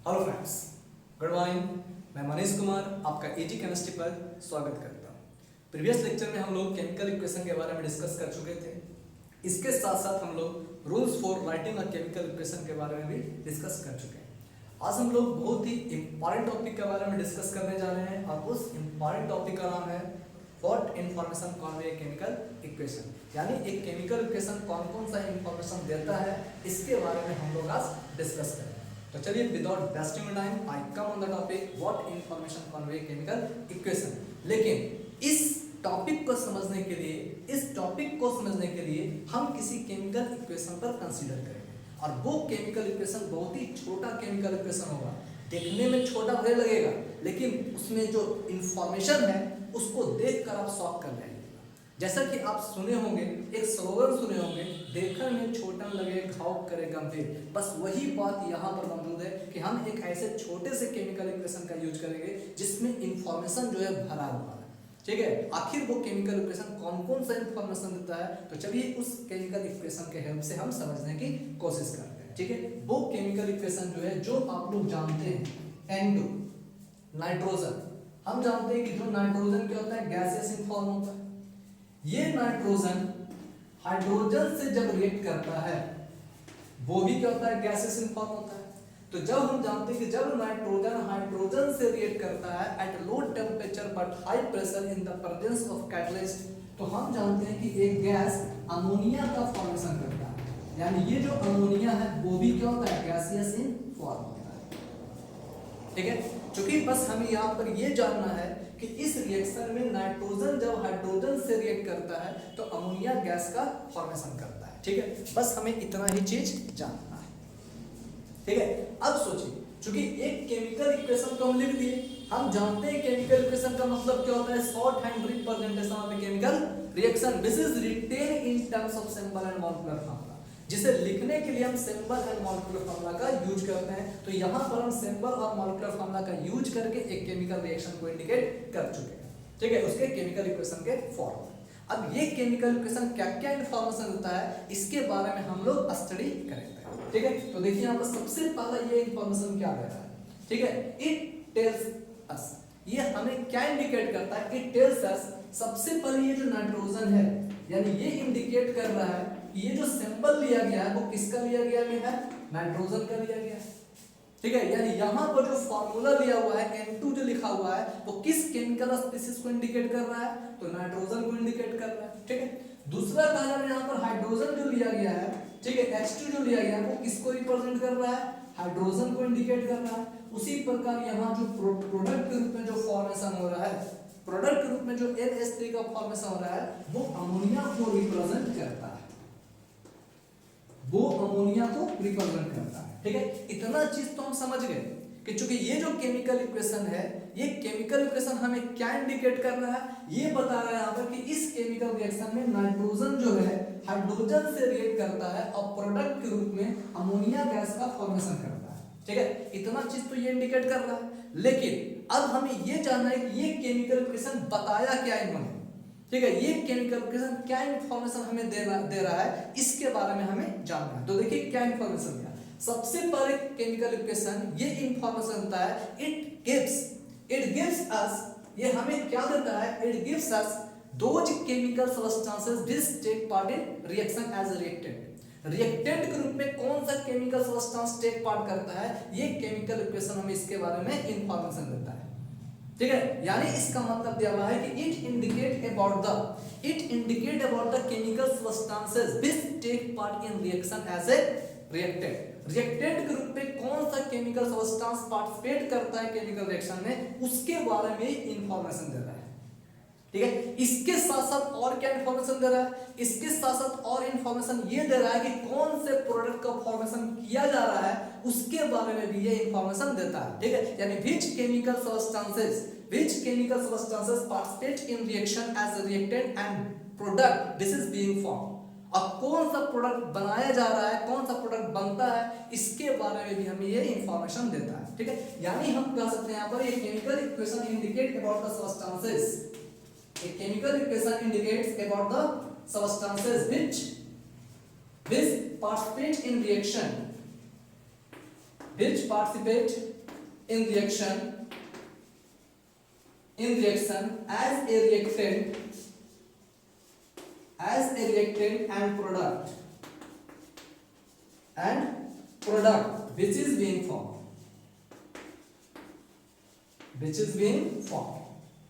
Hello friends, good morning. मैं मनीष कुमार आपका एजी chemistry पर स्वागत करता हूँ। प्रीवियस लेक्चर में हम लोग केमिकल इक्वेशन के बारे में डिस्कस कर चुके थे। इसके साथ साथ हम लोग rules for writing a chemical equation के बारे में भी डिस्कस कर चुके हैं। आज हम लोग बहुत ही इंपॉर्टेंट टॉपिक के बारे में डिस्कस करने जा रहे हैं और उस इंपॉर्टेंट टॉपिक का नाम है what information convey chemical equation, यानी एक केमिकल इक्वेशन कौन कौन सा इंफॉर्मेशन देता है, इसके बारे में हम लोग आज डिस्कस करेंगे। तो चलिए without wasting time I come on the topic what information convey chemical equation. लेकिन इस टॉपिक को समझने के लिए हम किसी केमिकल इक्वेशन पर कंसीडर करेंगे और वो केमिकल इक्वेशन बहुत ही छोटा केमिकल इक्वेशन होगा। देखने में छोटा भले लगेगा, लेकिन उसमें जो इंफॉर्मेशन है उसको देखकर आप शॉक कर जाएंगे। जैसा कि आप सुने होंगे, एक स्लोगन सुने होंगे, देखने में छोटा लगे घाव करे गंभीर। बस वही बात यहाँ पर मौजूद है कि हम एक ऐसे छोटे से केमिकल इक्वेशन का यूज करेंगे जिसमें इंफॉर्मेशन जो है भरा हुआ है। ठीक है, आखिर वो केमिकल इक्वेशन कौन कौन सा इंफॉर्मेशन देता है, तो चलिए उस केमिकल इक्वेशन के हेल्प से हम समझने की कोशिश करते हैं। ठीक है, वो केमिकल इक्वेशन जो है, जो आप लोग जानते हैं, N2 नाइट्रोजन। हम जानते हैं कि जो नाइट्रोजन क्या होता है, गैसियस फॉर्म होता है। ये नाइट्रोजन हाइड्रोजन से जब रिएक्ट करता है वो भी क्या होता है, गैसियस फॉर्म होता है। तो जब हम जानते हैं कि जब नाइट्रोजन हाइड्रोजन से रिएक्ट करता है at low temperature but high pressure in the presence of catalyst, तो हम जानते हैं कि एक गैस अमोनिया का फॉर्मेशन करता है, यानी ये जो अमोनिया है वो भी क्या होता है, गैसियस इन फॉर्म होता है। ठीक है, क्योंकि बस हमें यहाँ पर ये जानना है कि इस रिएक्शन में नाइट्रोजन जब हाइड्रोजन से रिएक्ट करता है तो अमोनिया गैस का फॉर्मेशन करता है। ठीक है, बस हमें इतना ही चीज जानना है। ठीक है, अब सोचिए, क्योंकि एक केमिकल इक्वेशन को हम लिख दिए, हम जानते हैं केमिकल इक्वेशन का मतलब क्या होता है, short hand representation of a chemical reaction. This is written in terms of symbol and molecular formula, जिसे लिखने के लिए हम सिंबल एंड मॉलिक्यूलर फार्मूला का यूज करते हैं। तो यहाँ पर हम सिंबल और मॉलिक्यूलर फार्मूला का यूज करके एक केमिकल रिएक्शन को इंडिकेट कर चुके हैं। ठीक है, उसके केमिकल इक्वेशन के फॉर्म। अब ये केमिकल इक्वेशन क्या क्या इंफॉर्मेशन देता है, इसके बारे में हम लोग स्टडी करेंगे। ठीक है, तो देखिए यहाँ पर सबसे पहला ये इंफॉर्मेशन क्या दे रहा है। ठीक है, इट टेल्स अस, ये हमें क्या इंडिकेट करता है, इट टेल्स अस, सबसे पहले ये जो नाइट्रोजन है, यानी ये इंडिकेट कर रहा है ये जो सिंबल लिया गया है वो किसका लिया गया है, नाइट्रोजन का लिया गया है। ठीक है, यानी यहाँ पर जो फॉर्मूला लिया हुआ है N2 जो लिखा हुआ है वो किस केमिकल स्पीशीज को इंडिकेट कर रहा है, तो नाइट्रोजन को इंडिकेट कर रहा है। ठीक है, दूसरा कारण यहाँ पर हाइड्रोजन जो लिया गया है, ठीक है, H2 जो लिया गया है वो किसको रिप्रेजेंट कर रहा है, हाइड्रोजन को इंडिकेट कर रहा है। उसी प्रकार यहाँ जो प्रोडक्ट के रूप में जो फॉर्मेशन हो रहा है, प्रोडक्ट के रूप में जो NH3 का फॉर्मेशन हो रहा है वो अमोनिया को रिप्रेजेंट करता है, वो अमोनिया को रिप्रेजेंट करता है। ठीक है, इतना चीज तो हम समझ गए कि चूंकि ये जो केमिकल इक्वेशन है, ये केमिकल इक्वेशन हमें क्या इंडिकेट कर रहा है, ये बता रहा है यहाँ पर कि इस केमिकल रिएक्शन में नाइट्रोजन जो है हाइड्रोजन से रिएक्ट करता है और प्रोडक्ट के रूप में अमोनिया गैस का फॉर्मेशन करता है। ठीक है, इतना चीज तो ये इंडिकेट कर रहा है, लेकिन अब हमें ये जानना है कि ये केमिकल इक्वेशन बताया क्या इन्होंने। ठीक है, ये केमिकल इक्वेशन क्या इंफॉर्मेशन हमें दे रहा है, इसके बारे में हमें जानना है। तो देखिए क्या इंफॉर्मेशन दिया, सबसे पहले केमिकल इक्वेशन ये इंफॉर्मेशन देता है, इट गिव्स अस, ये हमें क्या देता है, it gives us those chemical substances which take part in reaction as reactant. Reactant के रूप में कौन सा केमिकल सब्सटेंस टेक पार्ट करता है, ये केमिकल इक्वेशन हमें इसके बारे में इंफॉर्मेशन देता है। ठीक है, यानी इसका मतलब दिया हुआ है कि it indicate about the chemical substances which take part in reaction as a reactant. Reactant के रूप में कौन सा केमिकल सब्सटेंस पार्टिसिपेट करता है केमिकल रिएक्शन में, उसके बारे में इंफॉर्मेशन दे रहा है। ठीक है, इसके साथ साथ और क्या इंफॉर्मेशन दे रहा है, इसके साथ साथ और इंफॉर्मेशन ये दे रहा है कि कौन से प्रोडक्ट का फॉर्मेशन किया जा रहा है, उसके बारे में भी ये इंफॉर्मेशन देता है। ठीक है, यानी which chemical substances participate in reaction as a reactant and product this is being formed। अब कौन सा प्रोडक्ट बनाया जा रहा है, कौन सा प्रोडक्ट बनता है, इसके बारे में भी हमें ये इंफॉर्मेशन देता है। ठीक है, यानी हम कह सकते हैं यहाँ पर ये chemical equation indicate about the substances, a chemical equation indicates about the substances which participate in reaction, which participate in reaction as a reactant and product which is being formed,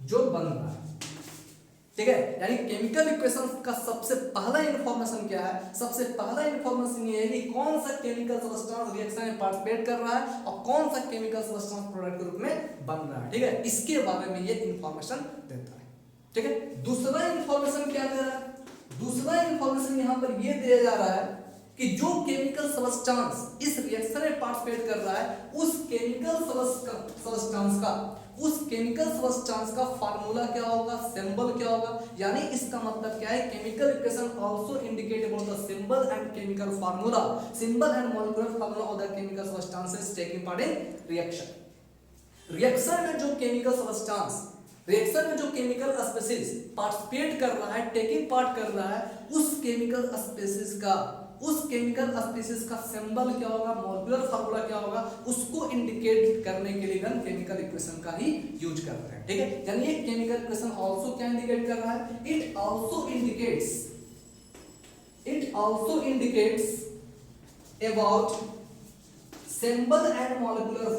जो बन रहा है। ठीक है, यानी केमिकल इक्वेशन का सबसे पहला इंफॉर्मेशन क्या है? सबसे पहला इंफॉर्मेशन ये है कि कौन सा केमिकल सब्सटेंस रिएक्शन में पार्टिसिपेट कर रहा है और कौन सा केमिकल सब्सटेंस प्रोडक्ट के रूप में बन रहा है। ठीक है, इसके बारे में ये इंफॉर्मेशन देता है। ठीक है, दूसरा इंफॉर्मेशन क्या दे रहा है? दूसरा इंफॉर्मेशन यहाँ पर ये दिया जा रहा है कि जो केमिकल सब्सटेंस इस रिएक्शन में पार्टिसिपेट कर रहा है उस केमिकल सब्सटेंस का फार्मूला क्या होगा, सिंबल क्या होगा। यानी इसका मतलब क्या है? Chemical equation also indicate about the symbol and chemical formula, symbol and molecular formula of the chemical substances taking part in reaction. Reaction में जो केमिकल स्पीशीज पार्टिसिपेट कर रहा है, टेकिंग पार्ट कर रहा है, उस केमिकल स्पीशीज का सिंबल क्या होगा, मॉलिक्यूलर फार्मूला क्या होगा, उसको इंडिकेट करने के लिए हम केमिकल इक्वेशन का ही यूज करते हैं। ठीक है, यानी ये केमिकल इक्वेशन आल्सो क्या इंडिकेट कर रहा है? It also indicates about symbol and molecular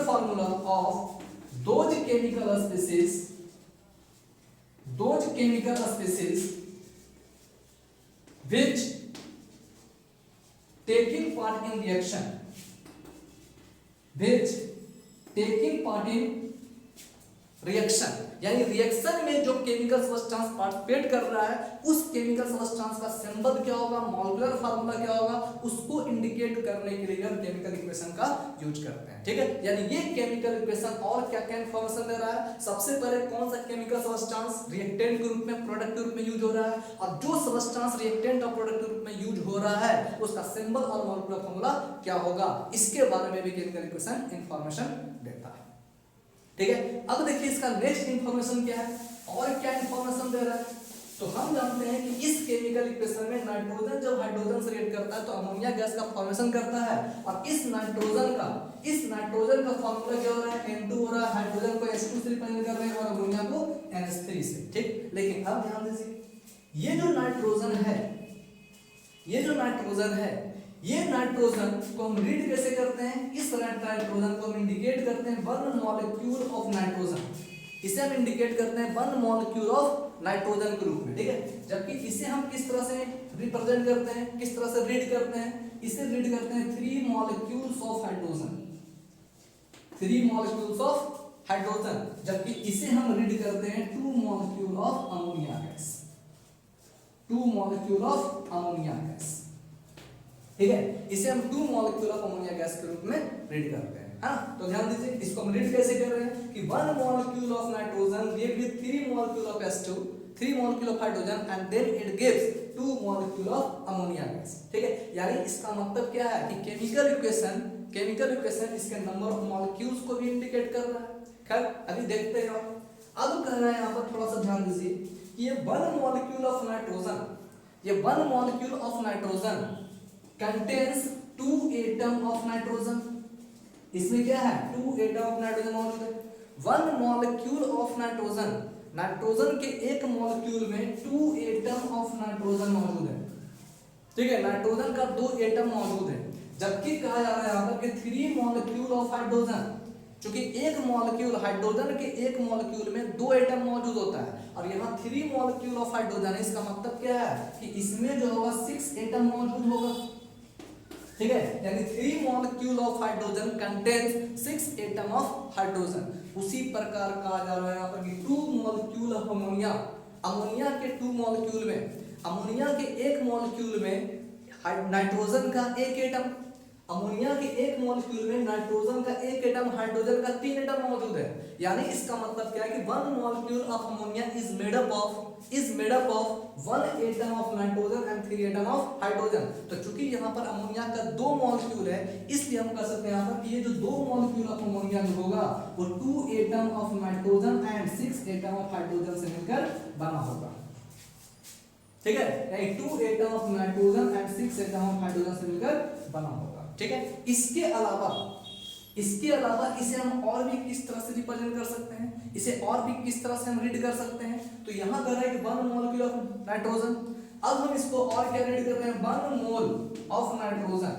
formula of those chemical species which taking part in reaction यानी रिएक्शन में जो केमिकल सब्सटेंस पार्टिसिपेट कर रहा है उस केमिकल सब्सटेंस का सिंबल क्या होगा, मॉलिक्यूलर फार्मूला क्या होगा, उसको इंडिकेट करने के लिए हम केमिकल इक्वेशन का यूज करते हैं। ठीक है, यानी ये केमिकल इक्वेशन और क्या क्या इंफॉर्मेशन दे रहा है? सबसे पहले कौन सा केमिकल सब्सटेंस रिएक्टेंट के रूप में, प्रोडक्ट के रूप में यूज हो रहा है, और जो सब्सटेंस रिएक्टेंट और प्रोडक्ट के रूप में यूज हो रहा है उसका सिंबल और मॉलिक्यूलर फार्मूला क्या होगा, इसके बारे में भी केमिकल इक्वेशन इंफॉर्मेशन देता है। ठीक है, अब देखिए इसका नेक्स्ट इंफॉर्मेशन क्या है और क्या इंफॉर्मेशन दे रहा है। तो हम जानते हैं कि इस केमिकल इक्वेशन में नाइट्रोजन जब हाइड्रोजन से रिएक्ट करता है तो अमोनिया गैस का फॉर्मेशन करता है, और इस नाइट्रोजन का फार्मूला क्या हो रहा है? N2 हो रहा है, हाइड्रोजन को H2 से रिप्रेजेंट कर रहे हैं और अमोनिया को NH3 से। ठीक, लेकिन अब ध्यान दीजिए, ये जो नाइट्रोजन है ये नाइट्रोजन को हम रीड कैसे करते हैं? इस नाइट्रोजन को हम इंडिकेट करते हैं वन मॉलिक्यूल ऑफ नाइट्रोजन, इसे हम इंडिकेट करते हैं वन मॉलिक्यूल ऑफ नाइट्रोजन के रूप में। ठीक है, जबकि इसे हम किस तरह से रिप्रेजेंट करते हैं, किस तरह से रीड करते हैं? इसे रीड करते हैं 3 मॉलिक्यूल्स ऑफ हाइड्रोजन, जबकि इसे हम रीड करते हैं 2 मॉलिक्यूल ऑफ अमोनिया गैस। ठीक है, इसे हम 2 मॉलिक्यूल ऑफ अमोनिया गैस के रूप में रीड करते हैं। हाँ, तो ध्यान दीजिए, इसको हम रीड कैसे कर रहे हैं कि 1 molecule of nitrogen give with 3 molecule of H2, 3 molecule of hydrogen and then it gives 2 molecule of ammonia gas. ठीक है, यानी इसका मतलब क्या है कि केमिकल इक्वेशन इसके नंबर ऑफ मॉलिक्यूल्स को भी इंडिकेट कर रहा है। खैर अभी देखते हैं। अब कह रहा है यहाँ पर थोड़ा सा ध्यान दीजिए कि ये 1 molecule of nitrogen contains 2 atom of nitrogen. इसमें क्या है? 2 एटम ऑफ नाइट्रोजन मौजूद है। 1 मॉलिक्यूल ऑफ नाइट्रोजन के एक मॉलिक्यूल में 2 एटम ऑफ नाइट्रोजन मौजूद है। ठीक है, नाइट्रोजन का 2 एटम मौजूद है, जबकि कहा जा रहा है यहाँ पर कि 3 मॉलिक्यूल ऑफ हाइड्रोजन, क्योंकि एक मॉलिक्यूल हाइड्रोजन के एक मॉलिक्यूल में 2 एटम मौजूद होता है और यहाँ 3 मॉलिक्यूल ऑफ हाइड्रोजन है। इसका मतलब क्या है कि इसमें जो होगा 6 एटम मौजूद होगा। ठीक है, यानी 3 molecule of hydrogen contains 6 atom of hydrogen. उसी प्रकार कहा जा रहा है यहाँ पर कि 2 मॉलिक्यूल ऑफ अमोनिया के एक मॉलिक्यूल में नाइट्रोजन का 1 एटम, अमोनिया के एक मॉलिक्यूल में नाइट्रोजन का 1 एटम, हाइड्रोजन का 3 एटम मौजूद है। यानी इसका मतलब क्या है कि 1 molecule of ammonia is made up of 1 atom of nitrogen and 3 atom of hydrogen. तो चूंकि यहाँ पर अमोनिया का 2 मॉलिक्यूल है, इसलिए हम कह सकते हैं यहाँ पर कि ये जो 2 मॉलिक्यूल ऑफ अमोनिया जो होगा वो 2 atom of nitrogen and 6 atom of hydrogen से मिलकर बना होगा। ठीक है, यानी 2 atom of nitrogen and 6 atom of hydrogen से मिलकर बना होगा। ठीक है, इसके अलावा इसे हम और भी किस तरह से रिप्रेजेंट कर सकते हैं, इसे और भी किस तरह से हम रीड कर सकते हैं। तो यहां कर रहा है कि 1 मोलिक्यूल ऑफ नाइट्रोजन, अब हम इसको और क्या रीड कर रहे हैं, 1 mole of nitrogen,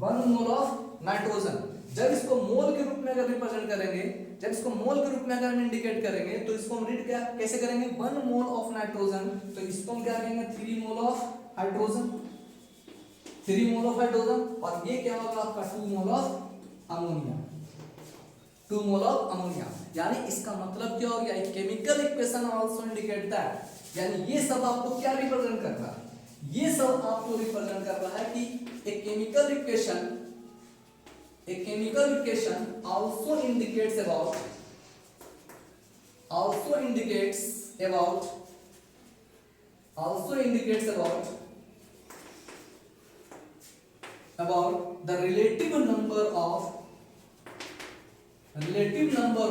1 mole of nitrogen. जब इसको मोल के रूप में अगर रिप्रेजेंट करेंगे, जब इसको मोल के रूप में अगर हम इंडिकेट करेंगे, तो इसको हम रीड क्या कैसे करेंगे, 1 मोल ऑफ नाइट्रोजन, तो इसको हम क्या कहेंगे, 3 mole of hydrogen, 3 mole of hydrogen, और ये क्या होगा आपका 2 mole of ammonia, 2 mole of ammonia. यानी इसका मतलब क्या हो गया, chemical equation also indicate that, यानी ये सब आपको क्या रिप्रेजेंट कर रहा है, ये सब आपको रिप्रेजेंट कर रहा है कि a chemical equation also indicates about the relative number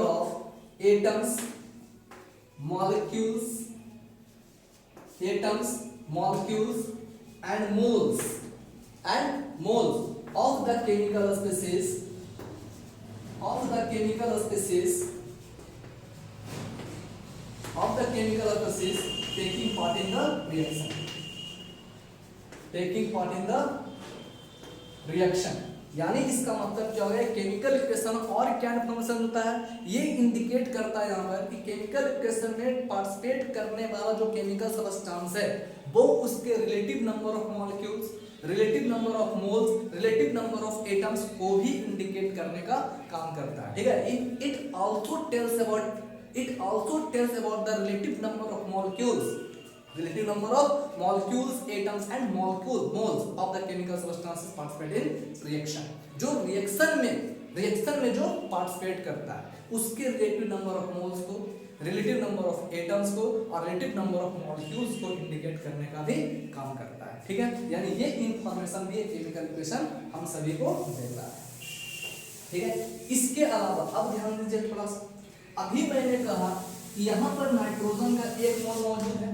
of atoms, molecules and moles of the chemical species taking part in the reaction। यानी इसका मतलब क्या हो गया, केमिकल इक्वेशन और क्या इन्फॉर्मेशन होता है, ये इंडिकेट करता है यहाँ पर कि केमिकल इक्वेशन में पार्टिसिपेट करने वाला जो केमिकल सब्सटेंस है वो उसके relative number of molecules, relative number of moles, relative number of atoms को भी इंडिकेट करने का काम करता है। ठीक है, it also tells about the relative number of molecules, atoms and moles of the chemical substances participate in reaction। जो रिएक्शन में जो पार्टिसिपेट करता है उसके रिलेटिव नंबर ऑफ मोल्स को, रिलेटिव नंबर ऑफ एटम्स को और रिलेटिव नंबर ऑफ मॉलिक्यूल्स को इंडिकेट करने का भी काम करता है। ठीक है, यानी ये इंफॉर्मेशन भी केमिकल इक्वेशन हम सभी को दे रहा है। ठीक है, इसके अलावा अब ध्यान दीजिए थोड़ा सा, अभी मैंने कहा कि यहाँ पर नाइट्रोजन का 1 मोल मौजूद है,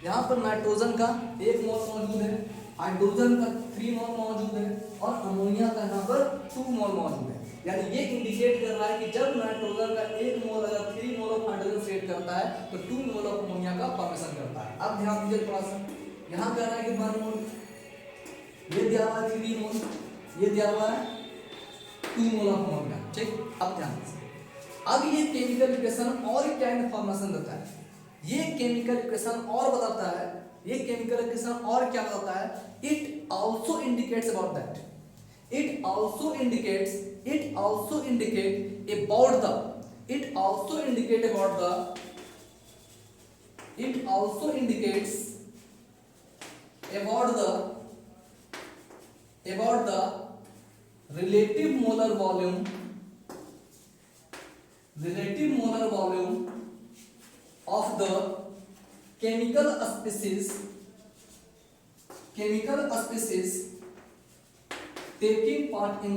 यहाँ पर नाइट्रोजन का 1 मोल मौजूद है, हाइड्रोजन का 3 मोल मौजूद है और अमोनिया का यहाँ पर 2 मोल मौजूद है। यानी ये इंडिकेट कर रहा है कि जब नाइट्रोजन का 1 मोल अगर 3 मोल ऑफ हाइड्रोजन क्रिएट करता है तो 2 मोल ऑफ अमोनिया का फॉर्मेशन करता है। अब ध्यान दीजिए थोड़ा सा, यहाँ कह रहा है कि 1 मोल, ये दिया हुआ है 3 मोल, ये दिया हुआ है 2 मोल ऑफ अमोनिया। ठीक, अब ध्यान दीजिए, अब ये केमिकल इक्वेशन और क्या इन्फॉर्मेशन देता है, ये केमिकल इक्वेशन और बताता है, ये केमिकल इक्वेशन और क्या बताता है, it also indicates about that, it also indicates about the relative molar volume of the chemical species taking part in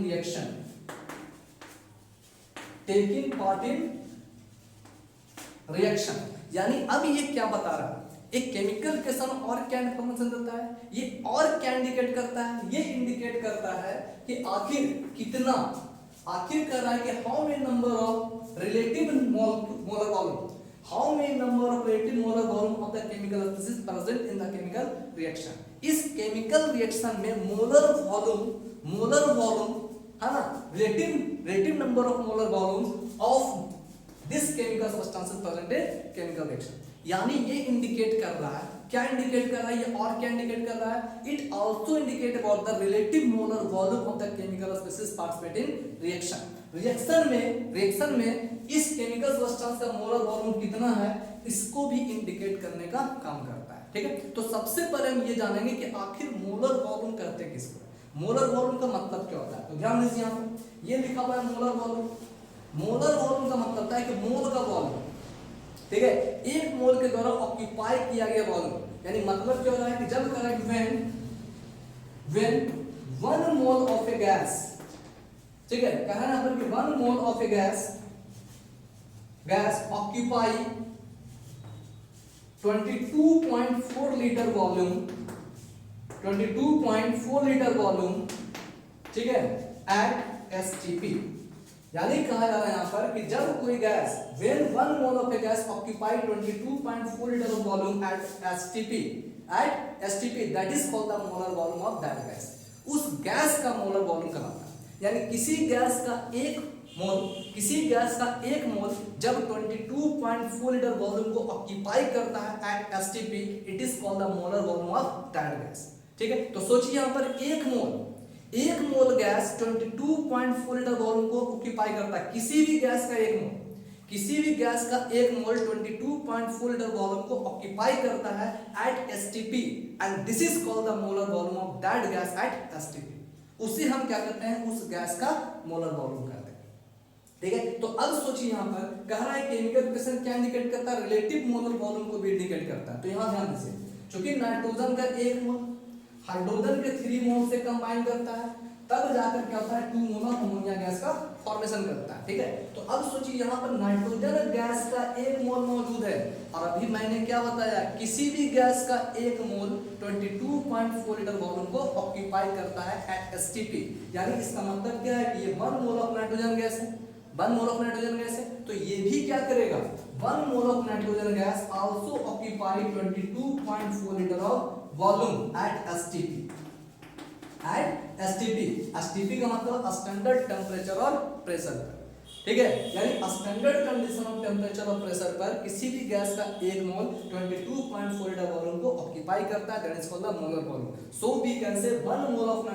reaction, यानी अब ये क्या बता रहा है, एक केमिकल इक्वेशन और क्या इन्फॉर्मेशन देता है, ये और क्या इंडिकेट करता है, ये इंडिकेट करता है कि आखिर कर रहा है कि how many number of relative molar volume, how many number of relative molar volume of the chemical species present in the chemical reaction. इस केमिकल रिएक्शन में मोलर वॉल्यूम है ना, relative number of molar volume of this chemical substances present in chemical reaction. यानी ये indicate कर रहा है, क्या इंडिकेट कर रहा है, ये और क्या इंडिकेट कर रहा है, it also indicate about the relative molar volume of the chemical species participate in reaction. Reaction में इस केमिकल सब्सटेंस का मोलर वॉल्यूम कितना है, इसको भी इंडिकेट करने का काम करता है। ठीक है, तो सबसे पहले हम ये जानेंगे कि आखिर मोलर वॉल्यूम कहते किसको, मोलर वॉल्यूम का मतलब क्या होता है। तो ध्यान दीजिए, यहाँ पर ये लिखा हुआ है मोलर वॉल्यूम का मतलब है कि मोल का वॉल्यूम। ठीक है, 1 मोल के द्वारा ऑक्यूपाई किया गया वॉल्यूम, यानी मतलब क्या हो रहा है कि जब correct when 1 mole of A gas, ठीक है, कहा है ना पर कि 1 mole of A gas occupy 22.4 litre volume, 22.4 litre volume, ठीक है, एट एसटीपी। यानी कहा जा रहा है यहाँ पर कि जब कोई gas, when one mole of a gas occupy 22.4 liter of volume at STP, that is called the molar volume of that gas। उस गैस का मोलर वॉल्यूम कहलाता है। यानी किसी गैस का एक मोल जब 22.4 लीटर वॉल्यूम को ऑक्यूपाई करता है at STP, it is called the molar volume of that gas. ठीक है, तो सोचिए यहाँ पर एक मोल गैस 22.4 लीटर वॉल्यूम को ऑक्यूपाई करता है। किसी भी गैस का एक मोल 22.4 लीटर वॉल्यूम को ऑक्यूपाई करता है at STP, and this is called the molar volume of that gas at STP. उसे हम क्या कहते हैं, उस गैस का मोलर वॉल्यूम कहते हैं। ठीक है, तो अब सोचिए यहाँ पर कह रहा है केमिकल इक्वेशन क्या इंडिकेट करता है, रिलेटिव मोलर वॉल्यूम को भी इंडिकेट करता है। तो यहाँ ध्यान दीजिए, क्योंकि नाइट्रोजन का एक मोल हाइड्रोजन के 3 मोल से कंबाइन करता है, तब जाकर क्या होता है 2 मोल ऑफ अमोनिया गैस का फॉर्मेशन करता है। ठीक है, तो अब सोचिए यहाँ पर नाइट्रोजन गैस का एक मोल मौजूद है, और अभी मैंने क्या बताया, किसी भी गैस का एक मोल 22.4 लीटर वॉल्यूम को ऑक्यूपाई करता है एट एसटीपी। यानी इसका मतलब क्या है कि ये 1 मोल ऑफ नाइट्रोजन गैस है, 1 मोल ऑफ नाइट्रोजन गैस है, तो ये भी क्या करेगा, 1 mole of nitrogen gas also occupy 22.4 litre of volume at STP. STP का मतलब स्टैंडर्ड टेम्परेचर और प्रेशर पर। ठीक है, यानी स्टैंडर्ड कंडीशन ऑफ टेम्परेचर और प्रेशर पर किसी भी गैस का एक मोल 22.4 लीटर वॉल्यूम को ऑक्यूपाई करता है, that is called the molar volume. So we can say 1 mole of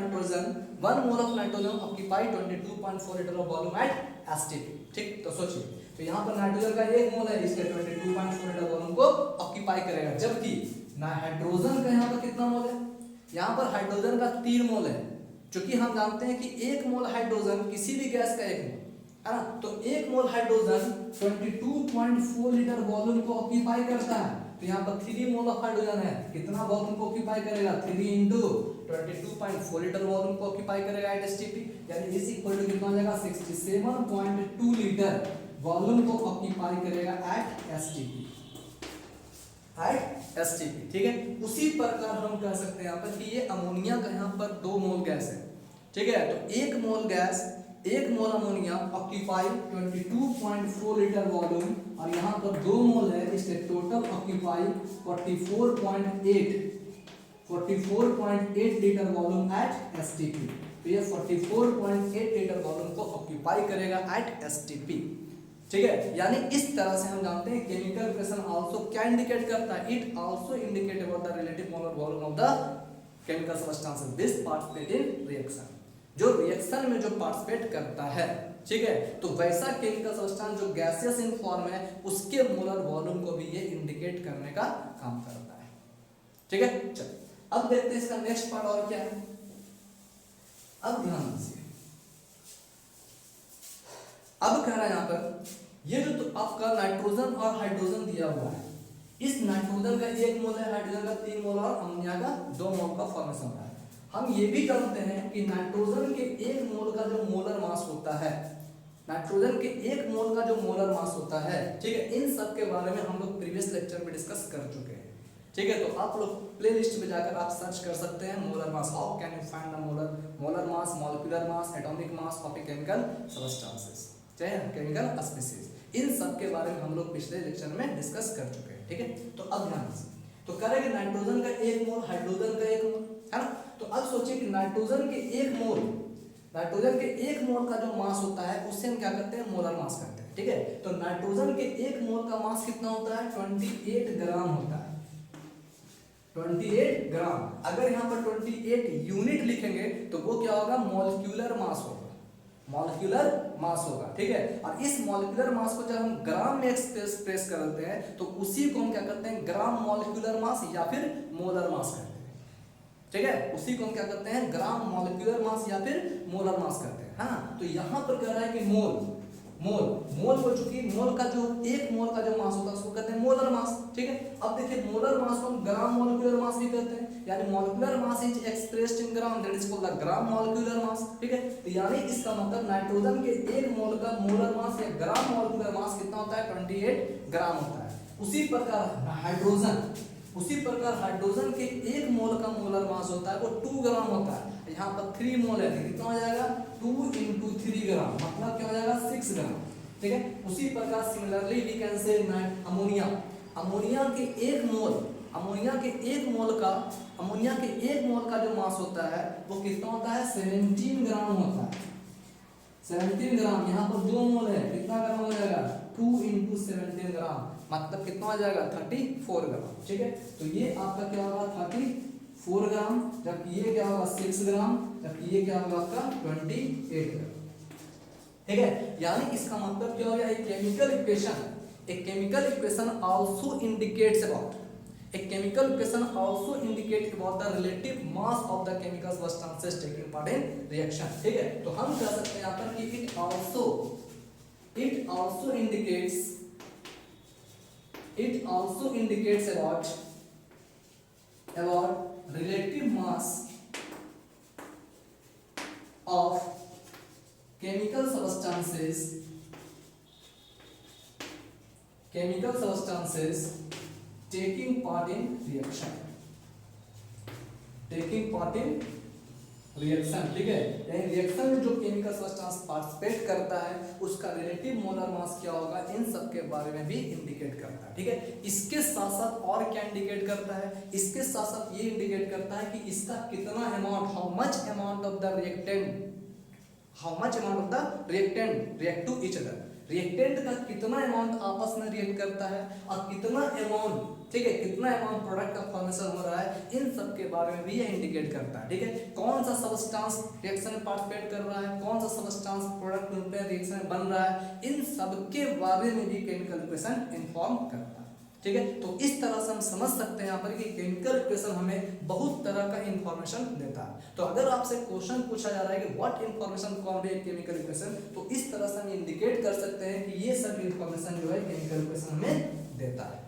nitrogen occupy 22.4 litre of volume at STP. ठीक, तो सोचिए, तो यहाँ पर नाइट्रोजन का एक मोल है, इसके 22.4 लीटर वॉल्यूम को ऑक्यूपाई करेगा, जबकि हाइड्रोजन का यहाँ पर कितना मोल है, यहाँ पर हाइड्रोजन का 3 मोल है। क्योंकि हम जानते हैं कि एक मोल हाइड्रोजन किसी भी गैस का एक मोल है ना, तो एक मोल हाइड्रोजन 22.4 लीटर वॉल्यूम को ऑक्यूपाई करता है। तो यहाँ पर 3 मोल ऑफ हाइड्रोजन है, कितना वॉल्यूम को ऑक्यूपाई करेगा, 3 इंटू 22.4 लीटर वॉल्यूम को ऑक्यूपाई करेगा एट एसटीपी। यानी इज इक्वल टू कितना हो जाएगा, 67.2 लीटर वॉल्यूम को ऑक्यूपाई करेगा एट एसटीपी। ठीक है, उसी प्रकार हम कह सकते हैं यहाँ पर कि ये अमोनिया का यहाँ पर 2 मोल गैस है। ठीक है, तो एक मोल अमोनिया ऑक्यूपाई 22.4 लीटर वॉल्यूम, और यहाँ पर 2 मोल है, इससे total occupy 44.8 litre volume at STP. तो ये 44.8 लीटर वॉल्यूम को ऑक्यूपाई करेगा एट एसटीपी। ठीक है, यानी इस तरह से हम जानते हैं केमिकल इक्वेशन आल्सो क्या इंडिकेट करता है, it also indicate about the relative molar volume of the chemical substances this participate in reaction, जो रिएक्शन में जो पार्टिसिपेट करता है। ठीक है, तो वैसा केमिकल सब्सटेंस जो गैसियस इन फॉर्म है, उसके मोलर वॉल्यूम को भी ये इंडिकेट करने का काम करता है। ठीक है, चलिए अब देखते हैं इसका नेक्स्ट पार्ट और क्या है। अब ध्यान दीजिए, अब कह रहा है यहाँ पर ये जो तो आपका नाइट्रोजन और हाइड्रोजन दिया हुआ है, इस नाइट्रोजन का 1 मोल है, हाइड्रोजन का 3 मोल और अमोनिया का 2 मोल का फॉर्मेशन होता है। हम ये भी जानते हैं कि नाइट्रोजन के 1 मोल का जो मोलर मास होता है, नाइट्रोजन के 1 मोल का जो मोलर मास होता है, ठीक है, इन सब के बारे में हम लोग प्रीवियस लेक्चर में डिस्कस कर चुके हैं। ठीक है, तो आप लोग प्लेलिस्ट में जाकर आप सर्च कर सकते हैं molar mass, how can you find the molar mass, molecular mass, atomic mass of a chemical substances, चाहे केमिकल स्पीशीज, इन सब के बारे में हम लोग पिछले लेक्चर में डिस्कस कर चुके हैं। ठीक है, तो अब ध्यान दीजिए, तो कह रहे हैं कि नाइट्रोजन का 1 मोल, हाइड्रोजन का 1 मोल, है ना। तो अब सोचिए कि नाइट्रोजन के 1 मोल का जो मास होता है, उससे हम क्या करते हैं, मोलर मास करते हैं। ठीक है, तो नाइट्रोजन के 1 मोल का मास कितना होता है, 28 ग्राम होता है, 28 ग्राम। अगर यहाँ पर 28 यूनिट लिखेंगे तो वो क्या होगा, मॉलिक्यूलर मास होगा, मॉलिक्यूलर मास होगा। ठीक है, और इस मॉलिक्यूलर मास को जब हम ग्राम में एक्सप्रेस करते हैं, तो उसी को हम क्या करते हैं, ग्राम मॉलिक्यूलर मास या फिर मोलर मास करते हैं। ठीक है, उसी को हम क्या करते हैं, ग्राम मॉलिक्यूलर मास या फिर मोलर मास करते हैं। हाँ, तो यहाँ पर कह रहा है कि मोल हो चुकी, मोल का जो 1 मोल का जो मास होता है उसको कहते हैं मोलर मास। ठीक है, अब देखिए मोलर मास को हम ग्राम मॉलिक्यूलर मास भी कहते हैं, यानी molecular mass is expressed in gram, that is called the gram molecular mass. ठीक है, तो यानी इसका मतलब नाइट्रोजन के 1 मोल का मोलर मास या ग्राम मॉलिक्यूलर मास कितना होता है, 28 ग्राम होता है। उसी प्रकार हाइड्रोजन के 1 मोल का मोलर मास होता है वो 2 ग्राम होता है। यहाँ पर 3 मोल है, कितना हो जाएगा 2 × 3 ग्राम, मतलब क्या हो जाएगा 6 ग्राम। ठीक है, उसी प्रकार similarly we can say ammonia के 1 मोल का जो मास होता है वो कितना होता है 17 ग्राम होता है। 17 ग्राम, यहाँ पर 2 मोल है, कितना ग्राम हो जाएगा 2 × 17 ग्राम, मतलब कितना हो जाएगा 34 ग्राम। ठीक है, तो ये आपका क्या होगा 34 ग्राम, जबकि ये क्या होगा 6 ग्राम, जबकि ये क्या होगा आपका 28 ग्राम। ठीक है, यानी इसका मतलब क्या हो गया, एक chemical equation also indicates about the relative mass of the chemical substances taking part in reaction। ठीक है, तो हम कह सकते हैं यहाँ पर कि it also indicates about relative mass of chemical substances taking part in reaction। ठीक है, यानी रिएक्शन में जो केमिकल सब्सटेंस पार्टिसिपेट करता है उसका रिलेटिव मोलर मास क्या होगा, इन सब के बारे में भी इंडिकेट करता है। ठीक है, इसके साथ साथ और क्या इंडिकेट करता है, इसके साथ साथ ये इंडिकेट करता है कि इसका कितना amount, how much amount of the reactant react to each other, reactant का कितना अमाउंट आपस में रिएक्ट करता है और कितना अमाउंट, ठीक है, कितना अमाउंट प्रोडक्ट का फॉर्मेशन हो रहा है, इन सब के बारे में भी ये इंडिकेट करता है। ठीक है, कौन सा सब्सटेंस रिएक्शन में पार्टिसिपेट कर रहा है, कौन सा सब्सटेंस प्रोडक्ट में रिएक्शन में बन रहा है, इन सब के बारे में भी केमिकल इक्वेशन इन्फॉर्म करता है। ठीक है, तो इस तरह से हम समझ सकते हैं यहाँ पर कि केमिकल इक्वेशन हमें बहुत तरह का इंफॉर्मेशन देता है। तो अगर आपसे क्वेश्चन पूछा जा रहा है कि what information Conway chemical equation, तो इस तरह से हम इंडिकेट कर सकते हैं कि ये सब इंफॉर्मेशन जो है केमिकल इक्वेशन हमें देता है।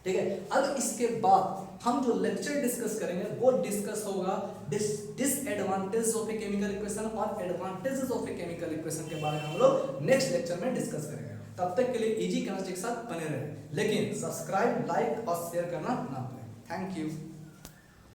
ठीक है, अब इसके बाद हम जो लेक्चर डिस्कस करेंगे वो डिस्कस होगा disadvantage of a chemical equation और advantages of a chemical equation के बारे में हम लोग नेक्स्ट लेक्चर में डिस्कस करेंगे। तब तक के लिए इजी केमिस्ट्री के साथ बने रहें, लेकिन सब्सक्राइब, लाइक और शेयर करना ना भूलें। Thank you.